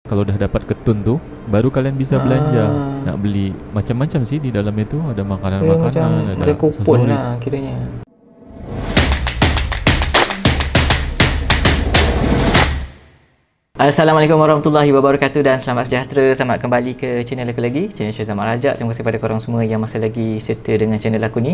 Kalau dah dapat ketun tu, baru kalian bisa belanja. Nak beli macam-macam sih di dalam itu. Ada makanan-makanan, ada macam kupon aksesoris. lah kiranya. Assalamualaikum warahmatullahi wabarakatuh dan selamat sejahtera. Selamat kembali ke channel aku lagi, channel Syazam Rajak. Terima kasih kepada korang semua yang masih lagi setia dengan channel aku ni.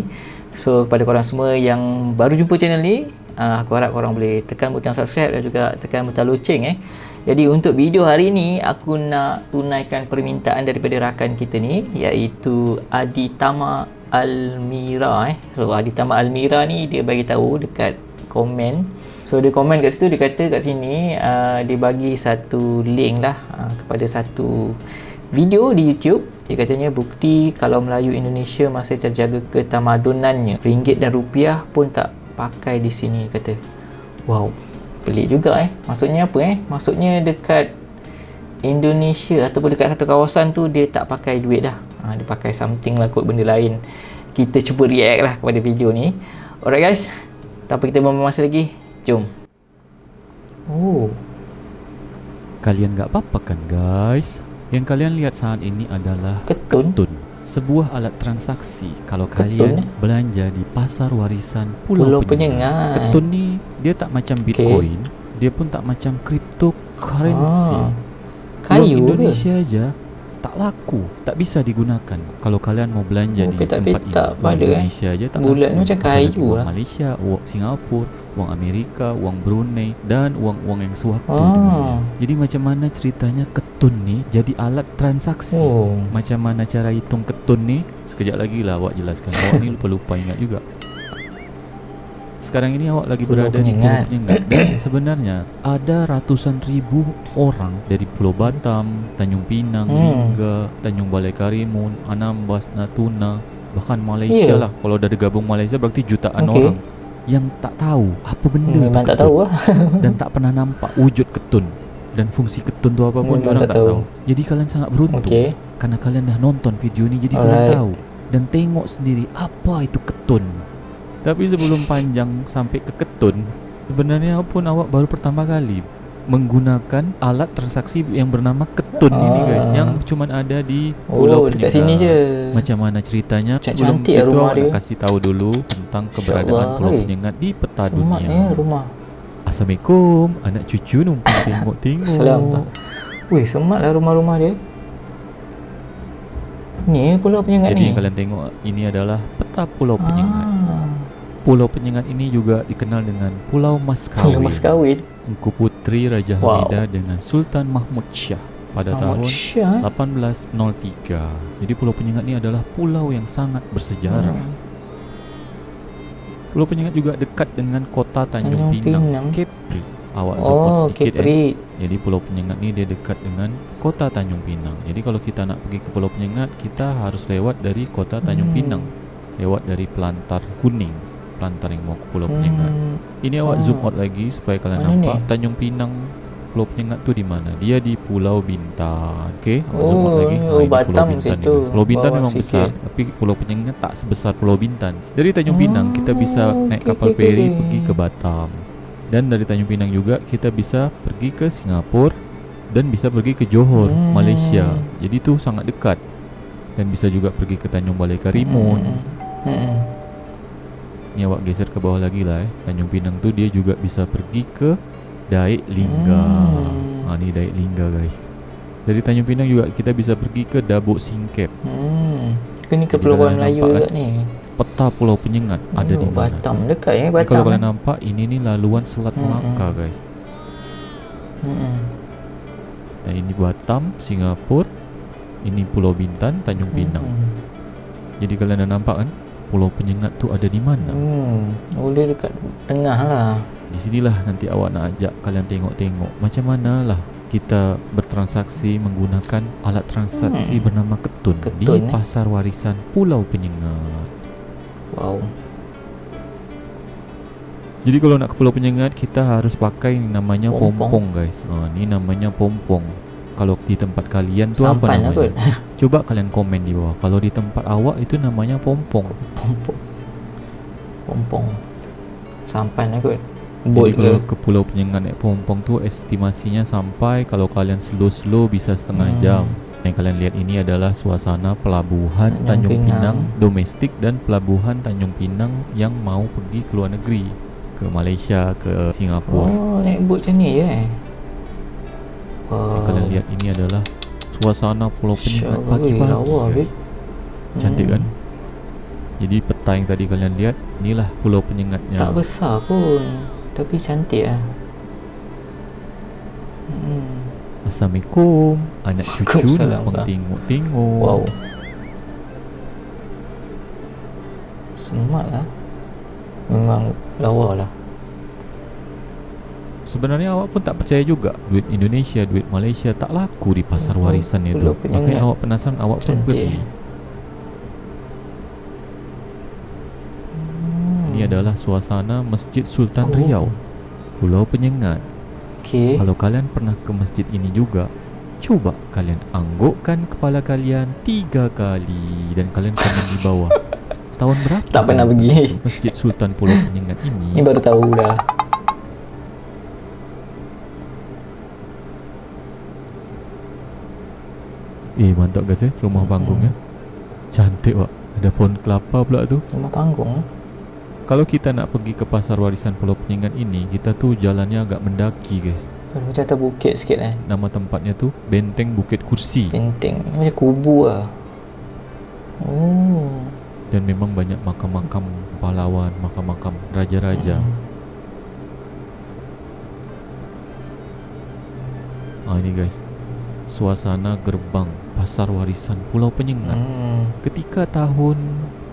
So kepada korang semua yang baru jumpa channel ni, aku harap korang boleh tekan butang subscribe dan juga tekan butang loceng. Jadi untuk video hari ni, aku nak tunaikan permintaan daripada rakan kita ni, iaitu Aditama Almira. So Aditama Almira ni dia bagi tahu dekat komen. So dia komen kat situ, dia kata kat sini dia bagi satu link lah kepada satu video di YouTube. Dia katanya bukti kalau Melayu Indonesia masih terjaga ketamadunannya. Ringgit dan rupiah pun tak pakai di sini, kata. Wow, pelik juga Maksudnya apa Maksudnya dekat Indonesia ataupun dekat satu kawasan tu dia tak pakai duit dah. Dia pakai something lah, kot benda lain. Kita cuba react lah kepada video ni. Alright guys, tanpa kita buang masa lagi, jom. Oh, Kalian gak apa-apa kan guys? Yang kalian lihat saat ini adalah ketun. sebuah alat transaksi kalau Ketun, kalian belanja di pasar warisan Pulau Pulau Penyengat. Penyengat. Ketun ni dia tak macam Bitcoin, dia pun tak macam cryptocurrency. Wang Kayu ke? Indonesia aja tak laku, tak bisa digunakan. Kalau kalian mau belanja di tempat ini, petak-petak wang pada, Indonesia aja tak bulat laku. macam Apalagi kayu wang lah. Malaysia, wang Singapura, wang Amerika, wang Brunei dan wang-wang yang sewaktu. Jadi macam mana ceritanya ketun ni jadi alat transaksi? Macam mana cara hitung ketun ni? Sekejap lagi lah awak jelaskan. Awak ni lupa-lupa ingat juga. Sekarang ini awak lagi Pulau berada di Pulau Penyengat. Penyengat. Dan sebenarnya ada ratusan ribu orang dari Pulau Batam, Tanjung Pinang, Lingga, Tanjung Balai Karimun, Anambas, Natuna, bahkan Malaysia lah. Kalau dah digabung Malaysia berarti jutaan orang yang tak tahu apa benda Memang tu tak ketun. tahu lah. Dan tak pernah nampak wujud ketun dan fungsi ketun tu apa pun Memang orang tak tak tahu. tahu. Jadi kalian sangat beruntung karena kalian dah nonton video ni, jadi kalian tahu dan tengok sendiri apa itu ketun. Tapi sebelum panjang sampai ke ketun, sebenarnya pun awak baru pertama kali menggunakan alat transaksi yang bernama ketun ini guys, yang cuma ada di Pulau dekat Penyengat. sini je. Macam mana ceritanya? Sebelum Cantik itu rumah awak dia. nak kasih tahu dulu tentang keberadaan Pulau Penyengat di peta Semaknya dunia. rumah. Assalamualaikum, anak cucu numpang tengok-tengok. Salam tak. Wih, semak lah rumah-rumah dia. Ni Pulau Penyengat Jadi ni. yang kalian tengok ini adalah peta Pulau Penyengat. Pulau Penyengat ini juga dikenal dengan Pulau Mas Pulau Kawin. Mas Kawin. Engku Putri Raja Hamidah dengan Sultan Mahmud Shah pada tahun 1803. Jadi Pulau Penyengat ini adalah pulau yang sangat bersejarah. Pulau Penyengat juga dekat dengan kota Tanjung Pinang. Kepri. Awak zoom out sedikit Jadi Pulau Penyengat ni dia dekat dengan kota Tanjung Pinang. Jadi kalau kita nak pergi ke Pulau Penyengat, kita harus lewat dari kota Tanjung Pinang. Lewat dari Pelantar Kuning, Pelantar yang mau ke Pulau Penyengat. Ini awak zoom out lagi supaya kalian nampak Tanjung Pinang, Pulau Penyengat tu di mana? Dia di Pulau Bintan. Okey, awak zoom out lagi. Ini Batam Pulau Bintan situ. ni. Pulau Bintan Bawah memang sikit. besar, tapi Pulau Penyengat tak sebesar Pulau Bintan. Dari Tanjung Pinang kita bisa naik kapal feri pergi ke Batam. Dan dari Tanjung Pinang juga kita bisa pergi ke Singapura dan bisa pergi ke Johor, Malaysia. Jadi tu sangat dekat. Dan bisa juga pergi ke Tanjung Balai Karimun. Ni awak geser ke bawah lagi lah Tanjung Pinang tu dia juga bisa pergi ke Daik Lingga. Ni Daik Lingga guys. Dari Tanjung Pinang juga kita bisa pergi ke Dabuk Singkep. Ini kepulauan Melayu juga ni. Peta Pulau Penyengat ada di mana? Batam dekat Batam. Kalau kalian nampak ini ni laluan Selat Melaka guys. Ini Batam, Singapura. Ini Pulau Bintan, Tanjung Pinang. Jadi kalian dah nampak kan Pulau Penyengat tu ada di mana? Boleh dekat tengah lah. Di sinilah nanti awak nak ajak kalian tengok-tengok macam manalah kita bertransaksi menggunakan alat transaksi bernama ketun di pasar warisan Pulau Penyengat. Wow. Jadi kalau nak ke Pulau Penyengat kita harus pakai namanya pompong guys. Ni namanya pompong. Kalau di tempat kalian tu sampan apa namanya? Coba kalian komen di bawah. Kalau di tempat awak itu namanya pompong. Pompong. Sampan lah kot. Boat Jadi kalau ke Pulau Penyengat naik pompong tu estimasinya sampai kalau kalian slow-slow bisa setengah jam. Yang kalian lihat ini adalah suasana pelabuhan Tanjung Pinang domestik dan pelabuhan Tanjung Pinang yang mau pergi ke luar negeri, ke Malaysia, ke Singapura. Oh, naik boat macam ni je Yang kalian lihat ini adalah suasana Pulau Penyengat pagi-pagi guys. Cantik kan? Jadi peta yang tadi kalian lihat, inilah Pulau Penyengatnya. Tak besar pun, tapi cantik lah. Assalamualaikum, anak cucu numpang tengok-tengok. Wow, semak lah. Memang lawa lah. Sebenarnya awak pun tak percaya juga duit Indonesia, duit Malaysia tak laku di pasar warisan itu. Makanya awak penasaran, awak pun pergi. Ini adalah suasana Masjid Sultan Riau, Pulau Penyengat. Kalau kalian pernah ke masjid ini juga, coba kalian anggukkan kepala kalian 3 kali dan kalian komen di bawah. Tahun berapa? Tak pernah pergi Masjid Sultan Pulau Penyengat ini. Ni baru tahu dah. Mantap guys rumah panggungnya. Cantik pak. Ada pohon kelapa pula tu. Rumah panggung. Kalau kita nak pergi ke pasar warisan Pulau Penyengat ini, kita tu jalannya agak mendaki guys. Macam atas bukit sikit Nama tempatnya tu Benteng Bukit Kursi. Benteng. Macam kubu lah. Oh. Dan memang banyak makam-makam pahlawan, makam-makam raja-raja. Ini guys, suasana gerbang pasar warisan Pulau Penyengat. Ketika tahun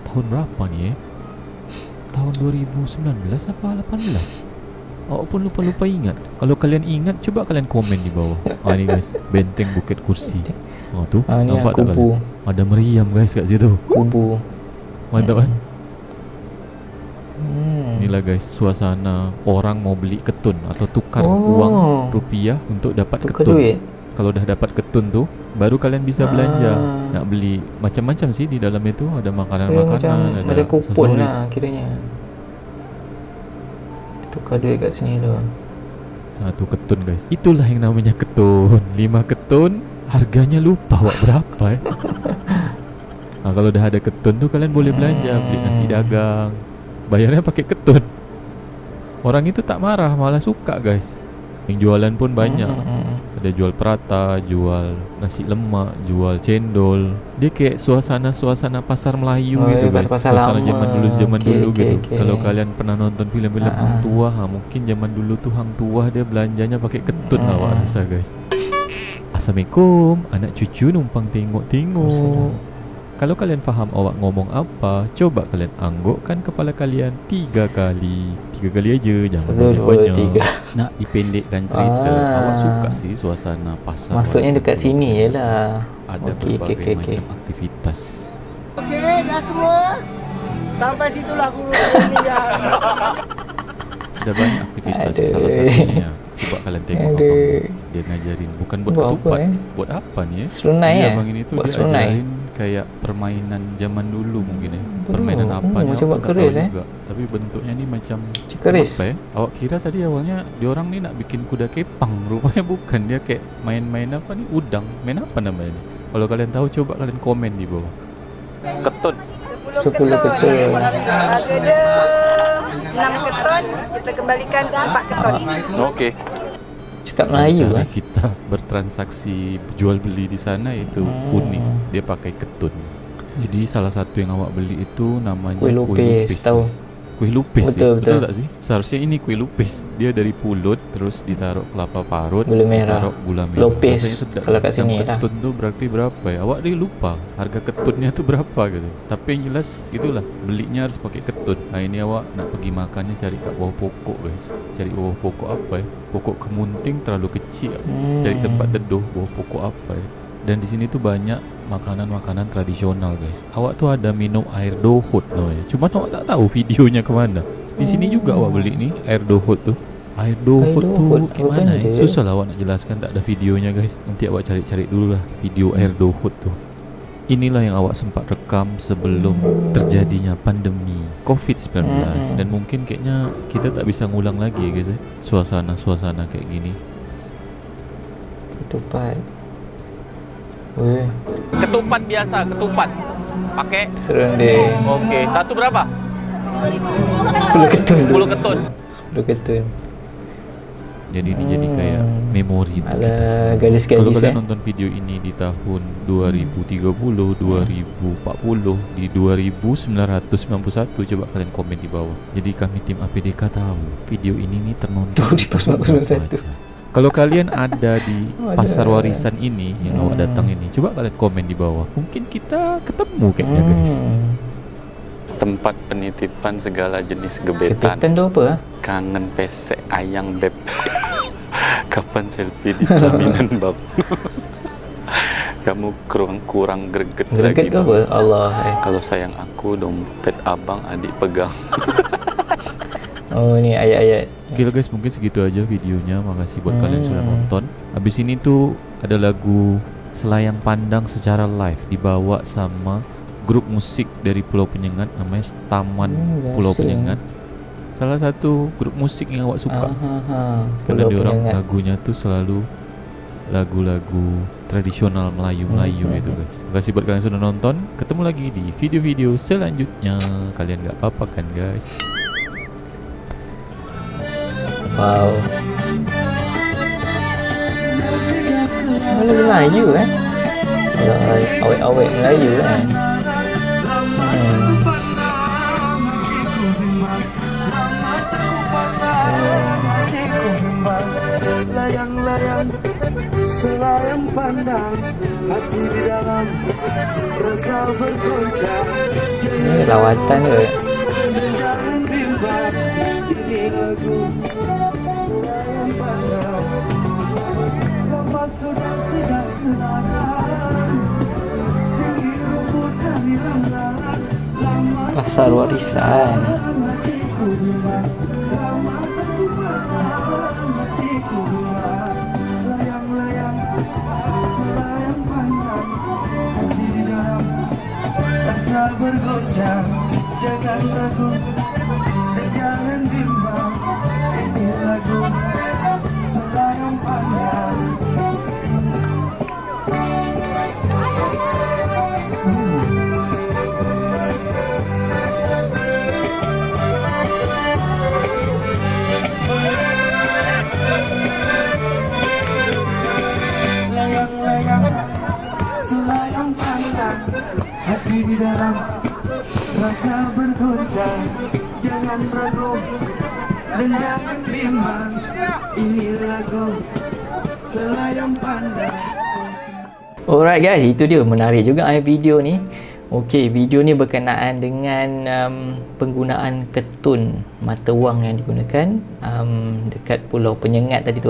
berapa ni tahun 2019 apa 18? Awak pun lupa-lupa ingat. Kalau kalian ingat, coba kalian komen di bawah. Ni guys, Benteng Bukit Kursi. Tu nampak tak kalian? Ada meriam guys kat situ. Kubu. Mantap kan? Inilah guys suasana orang mau beli ketun atau tukar uang rupiah untuk dapat tukar ketun. Duit. Kalau dah dapat ketun tu, baru kalian bisa belanja. Nak beli macam-macam sih di dalam itu. Ada makanan-makanan, ada macam kupon aksesoris. lah kiranya. Tukar duit kat sini tu. Satu ketun guys. Itulah yang namanya ketun. 5 ketun, harganya lupa awak berapa kalau dah ada ketun tu kalian boleh belanja, beli nasi dagang. Bayarnya pakai ketun. Orang itu tak marah, malah suka guys. Yang jualan pun banyak. Ada jual prata, jual nasi lemak, jual cendol. Dia kayak suasana pasar Melayu gitu guys. Suasana zaman dulu gitu. Kalau kalian pernah nonton filem-filem Hang Tuah, mungkin zaman dulu tuh Hang Tuah dia belanjanya pakai ketun awak rasa guys. Assalamualaikum, anak cucu numpang tengok-tengok. Kalau kalian faham awak ngomong apa, coba kalian anggukkan kepala kalian 3 kali. 3 kali aja, jangan banyak-banyak. Nak dipendekkan cerita, awak suka sih suasana pasar. Maksudnya dekat sini je lah. Ada berbagai macam aktivitas. Okey, dah semua. Sampai situlah guru ini ya. Ada banyak aktivitas. Salah satunya, coba kalian tengok abang dia ngajarin. Bukan buat ketupat. Buat apa ni serunai abang ini tu dia ajarin kayak permainan zaman dulu mungkin permainan apa ni macam buat keris juga. Tapi bentuknya ni macam keris. Awak kira tadi awalnya diorang ni nak bikin kuda kepang, rupanya bukan. Dia kayak main-main apa ni, udang. Main apa namanya ni? Kalau kalian tahu coba kalian komen di bawah. Ketun 10 ketun. Harga dia 6 ketun, kita kembalikan 4 ketun. Okey. Cakap Melayu cara kita bertransaksi jual beli di sana itu unik. Dia pakai ketun. Jadi salah satu yang awak beli itu namanya kuih lupis. Tahu? Kuih lupis. Betul tak sih? Seharusnya ini kuih lupis. Dia dari pulut, terus ditaruh kelapa parut, gula merah, ditaruh gula merah. lupis. Kalau kat sini lah. Ketun tu berarti berapa ya? Awak dia lupa harga ketunnya tu berapa gitu. Tapi yang jelas gitulah, belinya harus pakai ketun. Ini awak nak pergi makannya cari kat bawah pokok guys. Cari bawah pokok apa Pokok kemunting terlalu kecil. Cari tempat teduh bawah pokok apa Dan di sini tuh banyak makanan-makanan tradisional guys. Awak tuh ada minum air dohot namanya. Cuma awak tak tahu videonya kemana. Di sini juga awak beli nih air dohot tuh. Air dohot tuh gimana Susah lah awak nak jelaskan, tak ada videonya guys. Nanti awak cari-cari dulu lah video air dohot tuh. inilah yang awak sempat rekam sebelum terjadinya pandemi COVID-19. Dan mungkin kayaknya kita tak bisa ngulang lagi guys suasana-suasana kayak gini. Ketupat. Weh, Ketupat biasa, ketupat. Pakai. serunding. Oke, satu berapa? 10 ketun. 10 ketun. 10 ketun. Jadi ini jadi kayak memori untuk kita Alah, semua. gadis-gadis, Kalau kalian nonton video ini di tahun 2030, 2040, di 2991, coba kalian komen di bawah. Jadi kami tim APDK tahu video ini nih ternonton 2091. Kalau kalian ada di pasar warisan ini yang awak datang ini, coba kalian komen di bawah. Mungkin kita ketemu kayaknya guys. Tempat penitipan segala jenis gebetan. Gebetan tu apa? Kangen pesek ayang beb. Kapan selfie di pelaminan bab? Kamu kurang greget Greget lagi tu Bab. apa? Allah. Kalau sayang aku dompet abang adik pegang. Oh, ni ayat-ayat. Oke guys, mungkin segitu aja videonya. Makasih buat kalian yang sudah nonton. Habis ini tuh ada lagu Selayang Pandang secara live dibawa sama grup musik dari Pulau Penyengat, namanya Taman Pulau biasa. Penyengat. Salah satu grup musik yang awak suka. Karena Pulau dia orang Penyengat. lagunya tuh selalu lagu-lagu tradisional Melayu-Melayu gitu guys. Terima kasih buat kalian yang sudah nonton. Ketemu lagi di video-video selanjutnya. Kalian gak apa-apa kan guys? Wow. Lagu Melayu awet-awet Melayu kan. Layang-layang selayang pandang, hati di dalam rasa bergoncang. Ni lawatan ke? Jangan bimbang, ini lagu selayang pandang. Lama sudah tidak kenangan, tinggi rumput dan hilang-hilang. Lama Pasar warisan. hatiku bimbang, lama aku pandang, hatiku bimbang. Layang-layang selayang pandang, hati di dalam rasa bergoncang. Jangan ragu dan jangan bimbang, ini lagu selayang pandang. Layang-layang selayang pandang, hati di dalam rasa bergoncang. Jangan ragu dan jangan bimbang, ini lagu selayang pandang. Alright guys, itu dia, menarik juga video ni. Okey, video ni berkenaan dengan penggunaan ketun mata wang yang digunakan dekat Pulau Penyengat tadi tu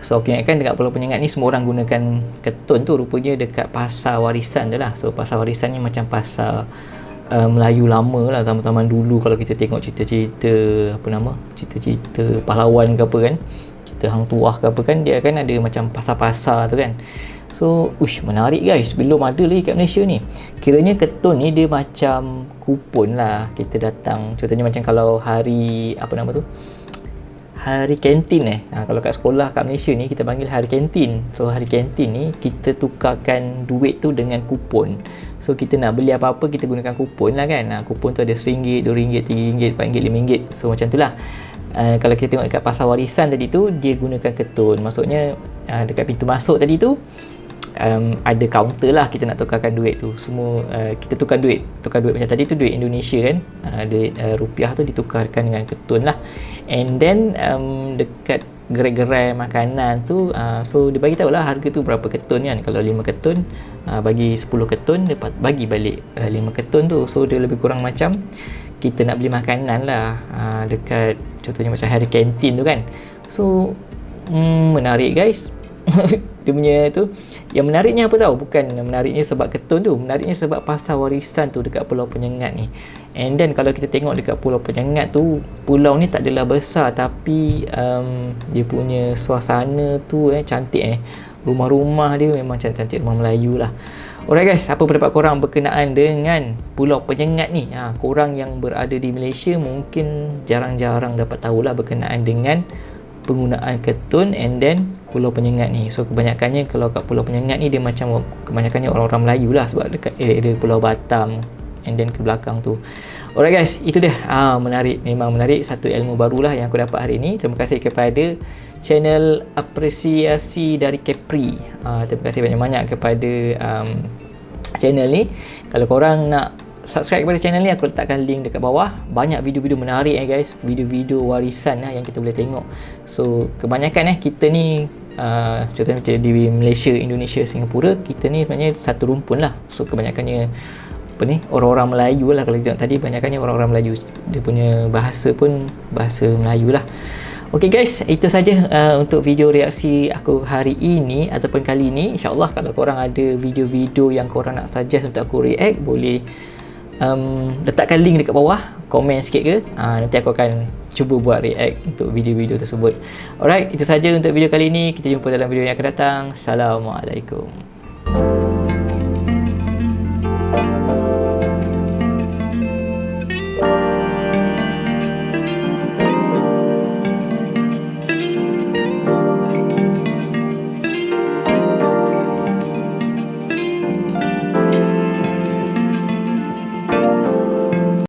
So aku ingatkan dekat Pulau Penyengat ni semua orang gunakan ketun tu, rupanya dekat pasar warisan tu lah. So pasar warisan ni macam pasar Melayu lama lah, zaman-zaman dulu. Kalau kita tengok cerita-cerita cerita-cerita pahlawan ke apa kan, cerita hang tuah ke apa kan, dia kan ada macam pasar-pasar tu kan. So menarik guys, belum ada lagi kat Malaysia ni. Kiranya ketun ni dia macam kupon lah. Kita datang, contohnya macam kalau hari hari kantin kalau kat sekolah kat Malaysia ni kita panggil hari kantin. So hari kantin ni kita tukarkan duit tu dengan kupon. So kita nak beli apa-apa kita gunakan kupon lah kan. Kupon tu ada RM1, RM2, RM3, RM4, RM5. So macam tu lah. Kalau kita tengok dekat pasar warisan tadi tu, dia gunakan ketun. Maksudnya dekat pintu masuk tadi tu ada kaunter lah, kita nak tukarkan duit tu. Semua kita tukar duit macam tadi tu, duit Indonesia kan, duit rupiah tu ditukarkan dengan ketun lah. And then dekat gerai-gerai makanan tu, so dia bagi tahu lah harga tu berapa ketun kan. Kalau 5 ketun bagi 10 ketun, dia bagi balik 5 ketun tu. So dia lebih kurang macam kita nak beli makanan lah dekat contohnya macam hari kantin tu kan. So menarik guys. Dia punya tu, yang menariknya apa tahu, bukan menariknya sebab ketun tu, menariknya sebab pasar warisan tu dekat Pulau Penyengat ni. And then kalau kita tengok dekat Pulau Penyengat tu, pulau ni tak adalah besar, tapi dia punya suasana tu cantik. Rumah-rumah dia memang cantik-cantik, rumah Melayu lah. Alright guys, apa pendapat korang berkenaan dengan Pulau Penyengat ni? Korang yang berada di Malaysia mungkin jarang-jarang dapat tahulah berkenaan dengan penggunaan ketun and then Pulau Penyengat ni. So kebanyakannya kalau kat Pulau Penyengat ni dia macam kebanyakannya orang-orang Melayu lah, sebab dekat area Pulau Batam and then ke belakang tu. Alright guys, itu dia. Menarik, memang menarik. Satu ilmu barulah yang aku dapat hari ni. Terima kasih kepada channel Apresiasi dari Capri. Terima kasih banyak-banyak kepada channel ni. Kalau korang nak subscribe kepada channel ni, aku letakkan link dekat bawah. Banyak video-video menarik guys, video-video warisan yang kita boleh tengok. So kebanyakan kita ni contohnya macam di Malaysia, Indonesia, Singapura, kita ni sebenarnya satu rumpun lah. So kebanyakannya orang-orang Melayu lah. Kalau kita tengok tadi, banyakkannya orang-orang Melayu. Dia punya bahasa pun bahasa Melayu lah. Ok guys, itu saja untuk video reaksi aku hari ini ataupun kali ini. InsyaAllah kalau korang ada video-video yang korang nak suggest untuk aku react, boleh letakkan link dekat bawah, komen sikit ke, nanti aku akan cuba buat react untuk video-video tersebut. Alright, itu saja untuk video kali ini. Kita jumpa dalam video yang akan datang. Assalamualaikum.